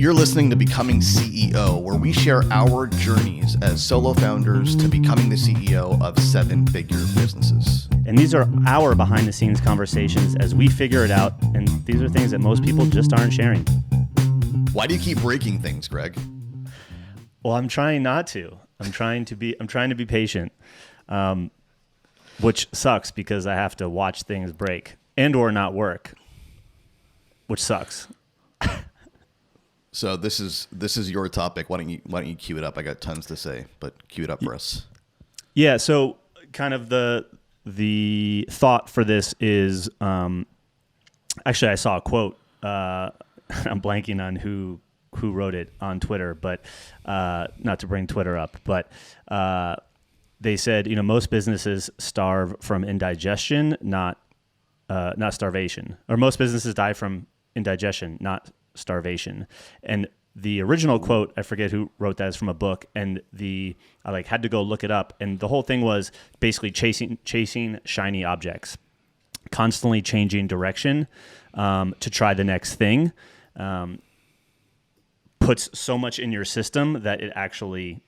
You're listening to Becoming CEO, where we share our journeys as solo founders to becoming the CEO of seven-figure businesses. And these are our behind-the-scenes conversations as we figure it out, and these are things that most people just aren't sharing. Why do you keep breaking things, Greg? Well, I'm trying not to. I'm trying to be patient, which sucks because I have to watch things break and or not work, which sucks. So this is your topic. Why don't you cue it up? I got tons to say, but cue it up for us. Yeah. So kind of the thought for this is actually I saw a quote. I'm blanking on who wrote it on Twitter, but not to bring Twitter up, but they said, most businesses starve from indigestion, not starvation, or most businesses die from indigestion, not starvation. And the original quote, I forget who wrote that, is from a book, and I had to go look it up, and the whole thing was basically chasing shiny objects, constantly changing direction to try the next thing. Puts so much in your system that it actually,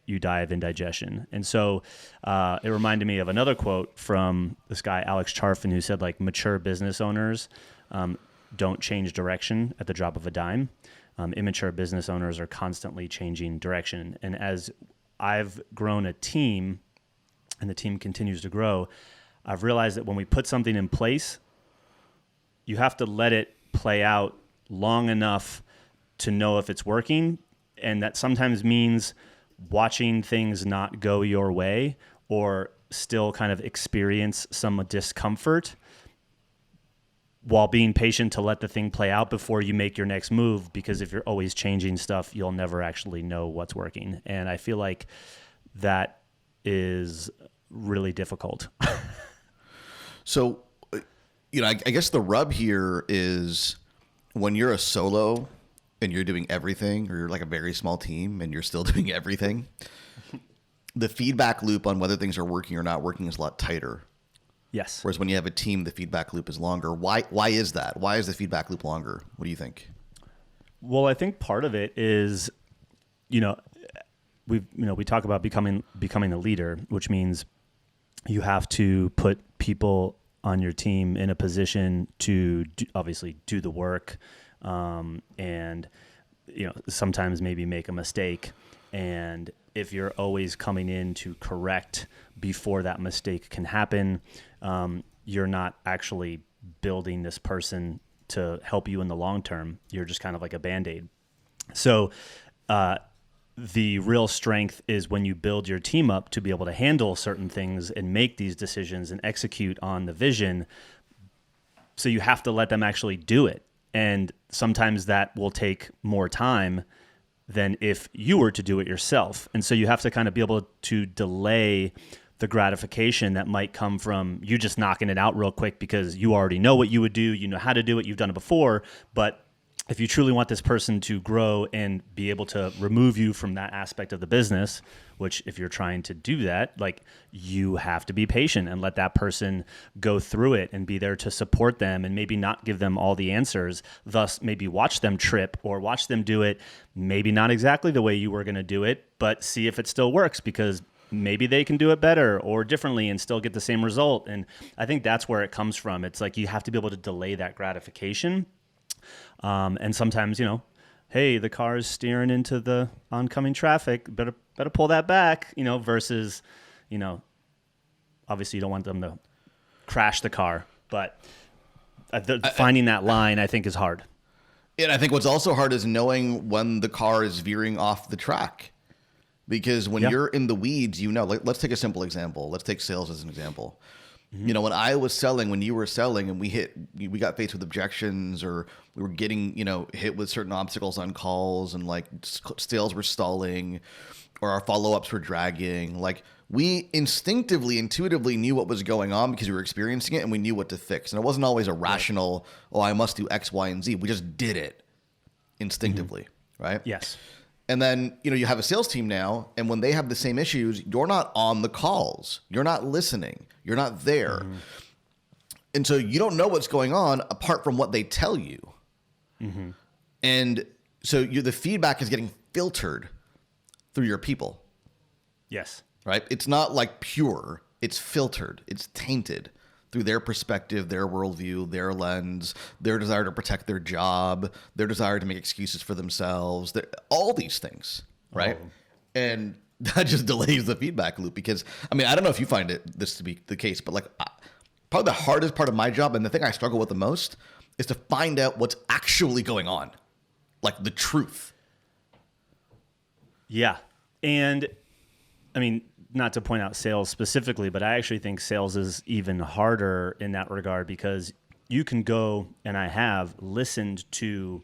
you die of indigestion. And so it reminded me of another quote from this guy, Alex Charfen, who said, mature business owners don't change direction at the drop of a dime. Immature business owners are constantly changing direction. And as I've grown a team, and the team continues to grow, I've realized that when we put something in place, you have to let it play out long enough to know if it's working. And that sometimes means watching things not go your way or still kind of experience some discomfort while being patient to let the thing play out before you make your next move. Because if you're always changing stuff, you'll never actually know what's working. And I feel like that is really difficult. So, I guess the rub here is when you're a solo and you're doing everything, or you're like a very small team and you're still doing everything, the feedback loop on whether things are working or not working is a lot tighter. Yes. Whereas when you have a team, the feedback loop is longer. Why is that? Why is the feedback loop longer? What do you think? Well, I think part of it is, we talk about becoming a leader, which means you have to put people on your team in a position to obviously do the work, and sometimes maybe make a mistake. And if you're always coming in to correct before that mistake can happen, you're not actually building this person to help you in the long term. You're just kind of like a Band-Aid. So the real strength is when you build your team up to be able to handle certain things and make these decisions and execute on the vision. So you have to let them actually do it. And sometimes that will take more time than if you were to do it yourself. And so you have to kind of be able to delay the gratification that might come from you just knocking it out real quick because you already know what you would do, you know how to do it, you've done it before. But if you truly want this person to grow and be able to remove you from that aspect of the business, which if you're trying to do that, you have to be patient and let that person go through it and be there to support them and maybe not give them all the answers, thus maybe watch them trip or watch them do it, maybe not exactly the way you were going to do it, but see if it still works because maybe they can do it better or differently and still get the same result. And I think that's where it comes from. It's you have to be able to delay that gratification. And sometimes, hey, the car is steering into the oncoming traffic. Better pull that back, versus, obviously you don't want them to crash the car. But finding that line, I think, is hard. And I think what's also hard is knowing when the car is veering off the track. Because when you're in the weeds, let's take a simple example. Let's take sales as an example. Mm-hmm. When I was selling, when you were selling, and we got faced with objections, or we were getting, hit with certain obstacles on calls, and sales were stalling, or our follow-ups were dragging. We intuitively knew what was going on because we were experiencing it, and we knew what to fix. And it wasn't always a rational, I must do X, Y, and Z. We just did it instinctively, right? Yes. And then, you have a sales team now, and when they have the same issues, you're not on the calls. You're not listening. You're not there. Mm-hmm. And so you don't know what's going on apart from what they tell you. Mm-hmm. And So the feedback is getting filtered through your people, Yes. right? It's not like pure. It's filtered. It's tainted through their perspective, their worldview, their lens, their desire to protect their job, their desire to make excuses for themselves, all these things, right? And that just delays the feedback loop because, I mean, I don't know if you find this to be the case, but like probably the hardest part of my job and the thing I struggle with the most is to find out what's actually going on, like the truth. Yeah. And I mean, not to point out sales specifically, but I actually think sales is even harder in that regard because you can go, and I have listened to,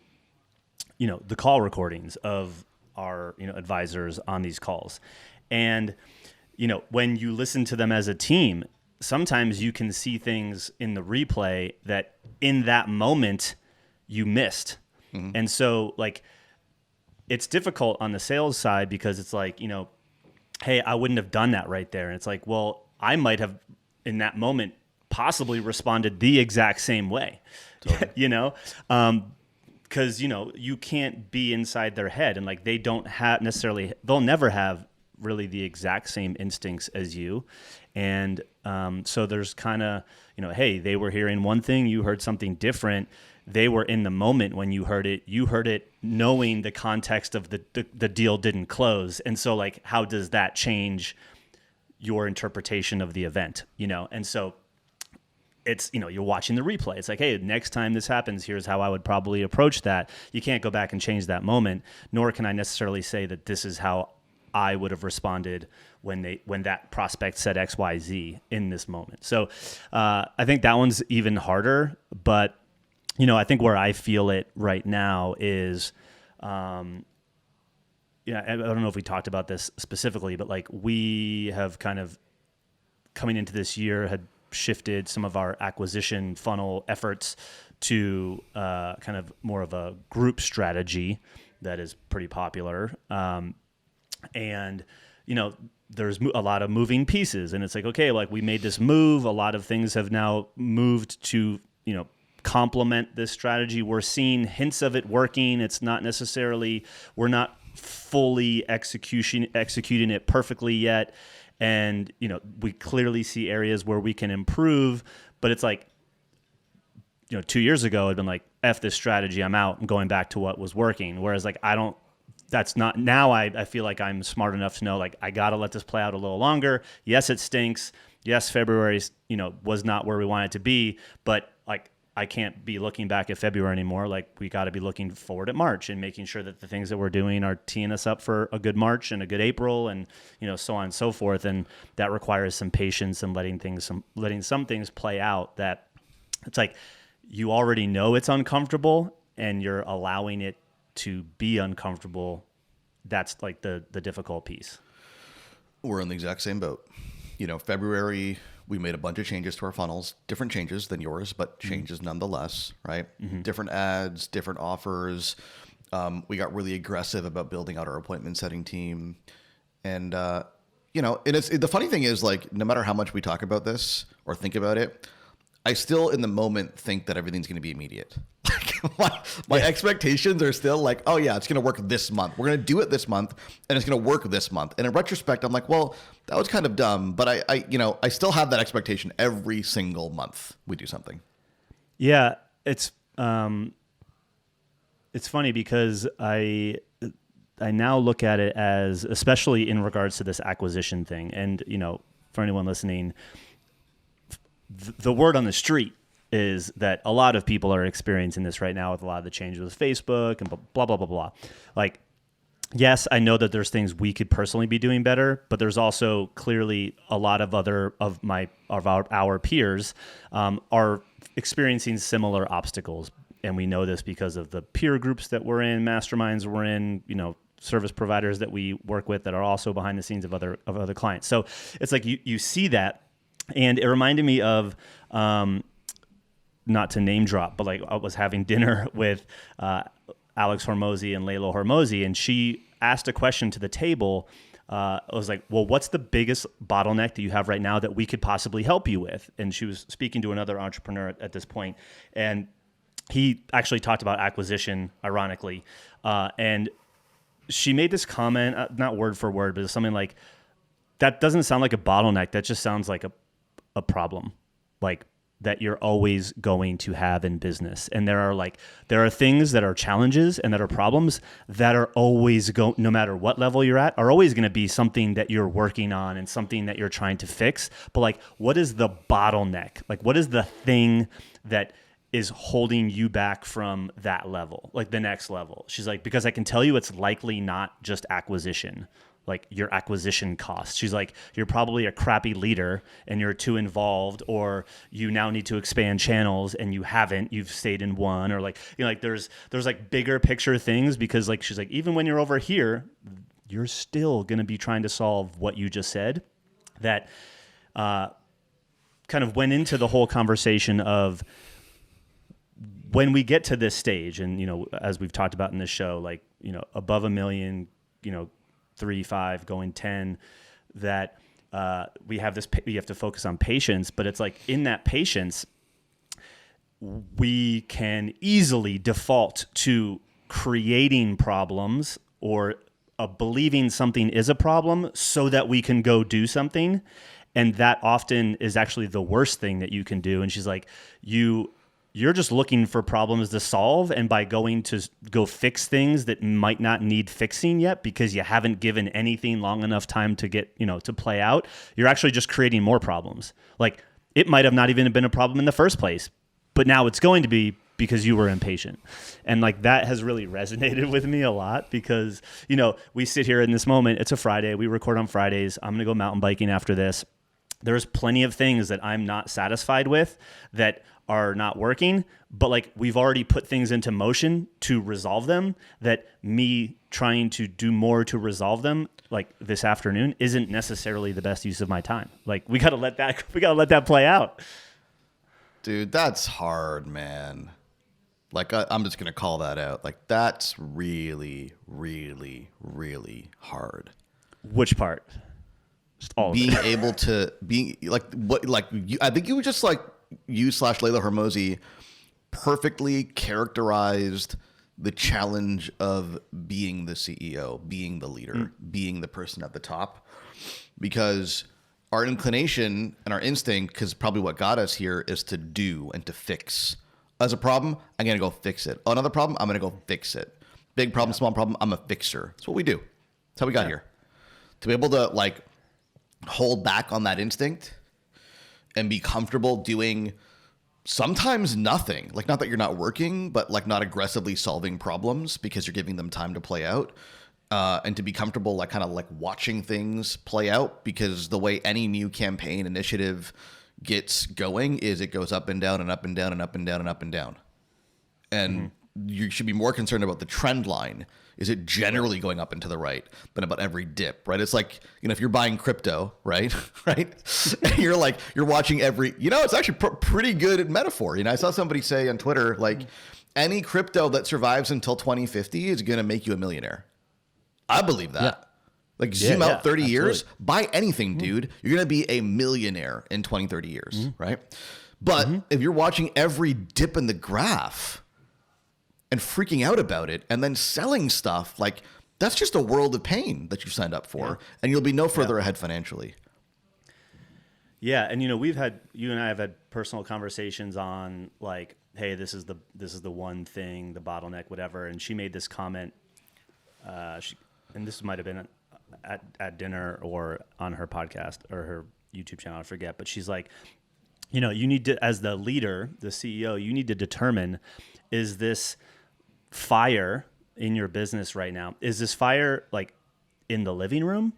the call recordings of our, advisors on these calls. And, when you listen to them as a team, sometimes you can see things in the replay that in that moment you missed. Mm-hmm. And so like, it's difficult on the sales side because it's like, hey, I wouldn't have done that right there. And it's like, well, I might have in that moment possibly responded the exact same way, totally. Because, you can't be inside their head and like they don't have necessarily, they'll never have really the exact same instincts as you. And so there's kind of, hey, they were hearing one thing, you heard something different. They were in the moment when you heard it knowing the context of the deal didn't close. And so like, how does that change your interpretation of the event? And so it's, you're watching the replay. It's like, hey, next time this happens, here's how I would probably approach that. You can't go back and change that moment, nor can I necessarily say that this is how I would have responded when that prospect said X, Y, Z in this moment. So I think that one's even harder, but I think where I feel it right now is, I don't know if we talked about this specifically, but like we have kind of coming into this year had shifted some of our acquisition funnel efforts to kind of more of a group strategy that is pretty popular. And, there's a lot of moving pieces and it's like, okay, like we made this move. A lot of things have now moved to, complement this strategy. We're seeing hints of it working. It's not necessarily, we're not fully executing it perfectly yet. And, we clearly see areas where we can improve, but it's like, 2 years ago it'd been like, F this strategy, I'm out and going back to what was working. Whereas like, that's not now. I feel like I'm smart enough to know like I got to let this play out a little longer. Yes, it stinks. Yes, February, was not where we want it to be, but like I can't be looking back at February anymore. Like we got to be looking forward at March and making sure that the things that we're doing are teeing us up for a good March and a good April and, so on and so forth. And that requires some patience and letting some things play out that it's like, you already know it's uncomfortable and you're allowing it to be uncomfortable. That's like the difficult piece. We're in the exact same boat. February, we made a bunch of changes to our funnels, different changes than yours, but changes nonetheless, right? Mm-hmm. Different ads, different offers. We got really aggressive about building out our appointment setting team. And, and the funny thing is like, no matter how much we talk about this or think about it, I still in the moment think that everything's going to be immediate. my expectations are still like, oh yeah, it's going to work this month. We're going to do it this month and it's going to work this month. And in retrospect, I'm like, well, that was kind of dumb, but I still have that expectation every single month we do something. Yeah. It's funny because I now look at it as, especially in regards to this acquisition thing. And, for anyone listening, the word on the street is that a lot of people are experiencing this right now with a lot of the changes with Facebook and blah, blah, blah, blah. Like, yes, I know that there's things we could personally be doing better, but there's also clearly a lot of our peers are experiencing similar obstacles. And we know this because of the peer groups that we're in, masterminds we're in, service providers that we work with that are also behind the scenes of other clients. So it's like you see that. And it reminded me of, not to name drop, but like I was having dinner with Alex Hormozy and Layla Hormozy, and she asked a question to the table. I was like, well, what's the biggest bottleneck that you have right now that we could possibly help you with? And she was speaking to another entrepreneur at this point. And he actually talked about acquisition, ironically, and she made this comment, not word for word, but something like, that doesn't sound like a bottleneck. That just sounds like a problem, like that you're always going to have in business. And there are things that are challenges and that are problems that are always no matter what level you're at, are always going to be something that you're working on and something that you're trying to fix. But like, what is the bottleneck? Like, what is the thing that is holding you back from that level, like the next level? She's like, because I can tell you it's likely not just acquisition, like your acquisition costs. She's like, you're probably a crappy leader and you're too involved, or you now need to expand channels and you haven't, you've stayed in one, or like, you know, like there's like bigger picture things, because like, she's like, even when you're over here, you're still going to be trying to solve what you just said. That kind of went into the whole conversation of, when we get to this stage, and, you know, as we've talked about in this show, like, you know, above 1 million, you know, 3, 5, going 10, that we have to focus on patience. But it's like, in that patience, we can easily default to creating problems, or believing something is a problem so that we can go do something. And that often is actually the worst thing that you can do. And she's like, you're just looking for problems to solve, and by going to go fix things that might not need fixing yet because you haven't given anything long enough time to get, you know, to play out, you're actually just creating more problems. Like, it might have not even been a problem in the first place, but now it's going to be because you were impatient. And like, that has really resonated with me a lot, because, you know, we sit here in this moment, it's a Friday, we record on Fridays, I'm going to go mountain biking after this. There's plenty of things that I'm not satisfied with that are not working, but like, we've already put things into motion to resolve them, that me trying to do more to resolve them, like this afternoon, isn't necessarily the best use of my time. Like, we got to let that play out. Dude, that's hard, man. Like, I'm just going to call that out. Like, that's really, really, really hard. Which part? Just all being of it. able to be like, what, like you, I think you just like, you/Layla Hormozi perfectly characterized the challenge of being the CEO, being the leader, being the person at the top, because our inclination and our instinct, because probably what got us here, is to do and to fix. As a problem, I'm going to go fix it. Another problem, I'm going to go fix it. Big problem, small problem, I'm a fixer. That's what we do. That's how we got here. To be able to like hold back on that instinct and be comfortable doing sometimes nothing. Like, not that you're not working, but like not aggressively solving problems because you're giving them time to play out. And to be comfortable, like kind of like watching things play out, because the way any new campaign initiative gets going is it goes up and down and up and down and up and down and up and down. And you should be more concerned about the trend line. Is it generally going up and to the right than about every dip, right? It's like, you know, if you're buying crypto, right? Right? And you're like, you're watching every, you know, it's actually pretty good metaphor. You know, I saw somebody say on Twitter, like, any crypto that survives until 2050 is going to make you a millionaire. I believe that. Yeah. Like, zoom out 30 absolutely. years, buy anything, dude. You're going to be a millionaire in 20, 30 years, right? But if you're watching every dip in the graph and freaking out about it and then selling stuff, like, that's just a world of pain that you signed up for, and you'll be no further ahead financially. Yeah, and you know, you and I have had personal conversations on like, hey, this is the one thing, the bottleneck, whatever. And she made this comment, and this might have been at dinner or on her podcast or her YouTube channel, I forget. But she's like, you know, you need to, as the leader, the CEO, you need to determine, is this fire in your business right now, is this fire like in the living room,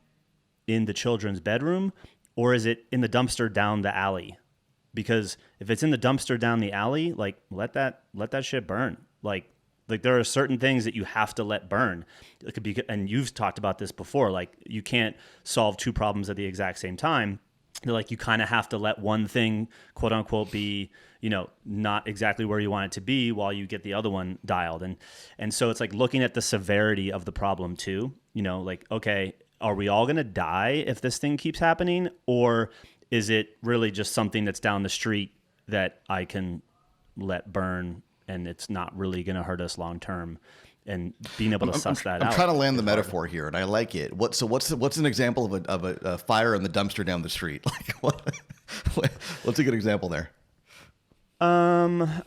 in the children's bedroom, or is it in the dumpster down the alley? Because if it's in the dumpster down the alley, like, let that shit burn. Like there are certain things that you have to let burn. It could be, and you've talked about this before, like, you can't solve two problems at the exact same time. Like, you kind of have to let one thing, quote unquote, be, you know, not exactly where you want it to be while you get the other one dialed. And so it's like looking at the severity of the problem too, you know, like, okay, are we all going to die if this thing keeps happening? Or is it really just something that's down the street that I can let burn and it's not really going to hurt us long term. And being able to suss that out. I'm trying to land the metaphor here, and I like it. What's an example of a fire in the dumpster down the street? Like what's a good example there? Not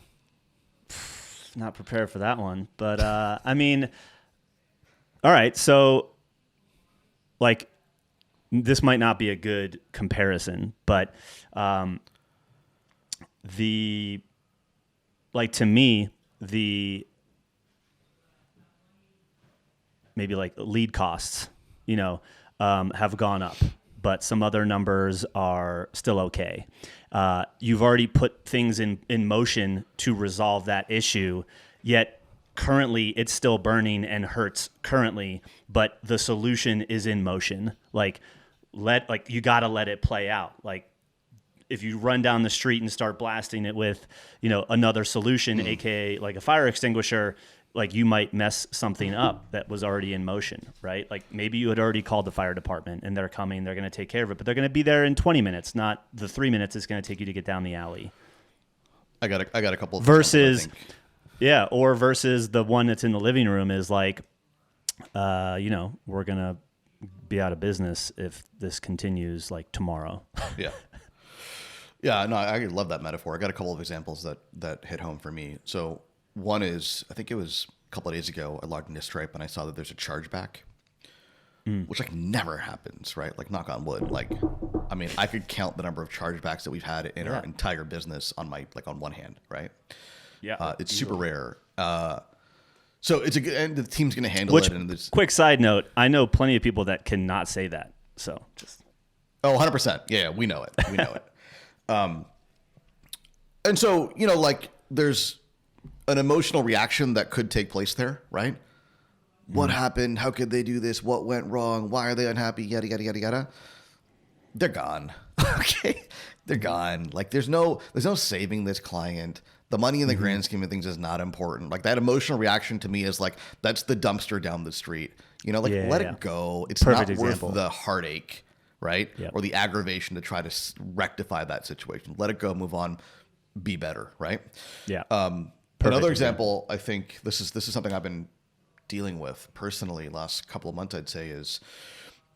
prepared for that one, but I mean, all right. So, like, this might not be a good comparison, but to me, maybe like lead costs, have gone up, but some other numbers are still okay. You've already put things in motion to resolve that issue, yet currently it's still burning and hurts currently, but the solution is in motion. You got to let it play out. Like, if you run down the street and start blasting it with, another solution, aka like a fire extinguisher, like you might mess something up that was already in motion, right? Like maybe you had already called the fire department and they're coming, they're going to take care of it, but they're going to be there in 20 minutes, not the 3 minutes it's going to take you to get down the alley. I got a couple of versus the one that's in the living room is like, we're going to be out of business if this continues like tomorrow. Yeah. Yeah, no, I love that metaphor. I got a couple of examples that hit home for me. So one is, I think it was a couple of days ago, I logged into Stripe and I saw that there's a chargeback, which like never happens, right? Like knock on wood. Like, I mean, I could count the number of chargebacks that we've had in our entire business on one hand, right? Yeah. It's super rare. So it's and the team's going to handle it. And quick side note, I know plenty of people that cannot say that. So just. Oh, 100%. Yeah, we know it. We know it. And so, like there's an emotional reaction that could take place there, right? What happened? How could they do this? What went wrong? Why are they unhappy? Yada, yada, yada, yada. They're gone. Okay. They're gone. Like there's no saving this client. The money in the grand scheme of things is not important. Like that emotional reaction to me is like, that's the dumpster down the street, let it go. It's Perfect not example. worth the heartache, right? Yep. Or the aggravation to try to rectify that situation. Let it go, move on, be better, right? Yeah. Another example, I think this is something I've been dealing with personally last couple of months, I'd say is,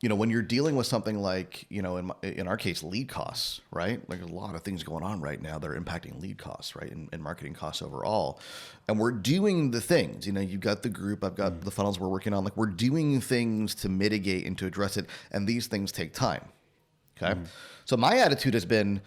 when you're dealing with something like, in our case, lead costs, right? Like a lot of things going on right now that are impacting lead costs, right? And marketing costs overall. And we're doing the things, you've got the group, I've got the funnels we're working on. Like we're doing things to mitigate and to address it. And these things take time. Okay. So my attitude has been,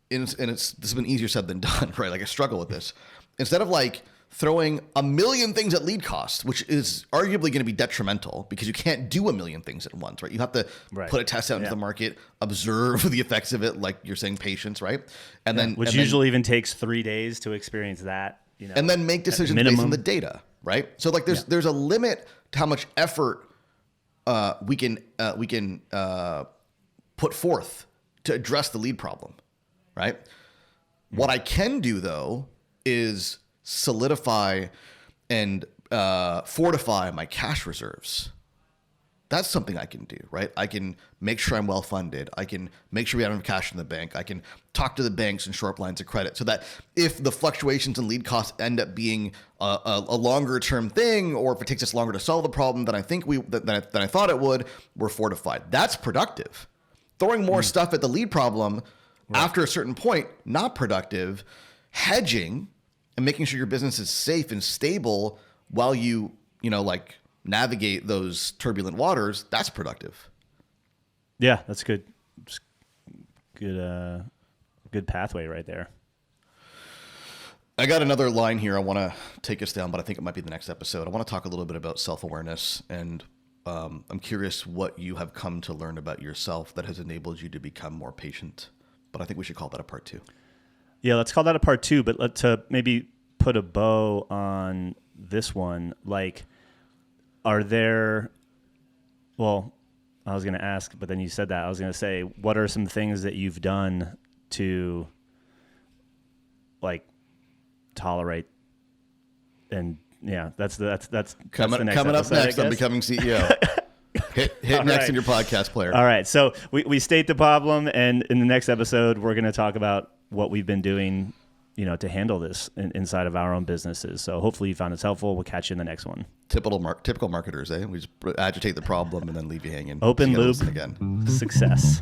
this has been easier said than done, right? Like I struggle with this. Instead of like throwing a million things at lead cost, which is arguably going to be detrimental because you can't do a million things at once, right? You have to put a test out into the market, observe the effects of it, like you're saying, patience, right? And then usually even takes 3 days to experience that, and then make decisions based on the data, right? So like there's a limit to how much effort we can put forth to address the lead problem, right? What I can do though is solidify and fortify my cash reserves. That's something I can do, right? I can make sure I'm well funded. I can make sure we have enough cash in the bank. I can talk to the banks and shore up lines of credit so that if the fluctuations in lead costs end up being a longer term thing, or if it takes us longer to solve the problem than I think than I thought it would, we're fortified. That's productive. Throwing more stuff at the lead problem after a certain point, not productive. Hedging and making sure your business is safe and stable while you navigate those turbulent waters, that's productive. Yeah, that's good. Good pathway right there. I got another line here I want to take us down, but I think it might be the next episode. I want to talk a little bit about self-awareness, and I'm curious what you have come to learn about yourself that has enabled you to become more patient. But I think we should call that a part 2. Yeah, let's call that a part 2, but let's maybe put a bow on this one. Like, are there, well, I was going to ask, but then you said that. I was going to say, what are some things that you've done to, like, tolerate? And yeah, that's the coming next up episode, next on Becoming CEO. Hit next in your podcast player. All right, so we state the problem, and in the next episode, we're going to talk about what we've been doing to handle this inside of our own businesses. So hopefully you found this helpful. We'll catch you in the next one. Typical marketers, eh? We just agitate the problem and then leave you hanging. Open loop again. Success.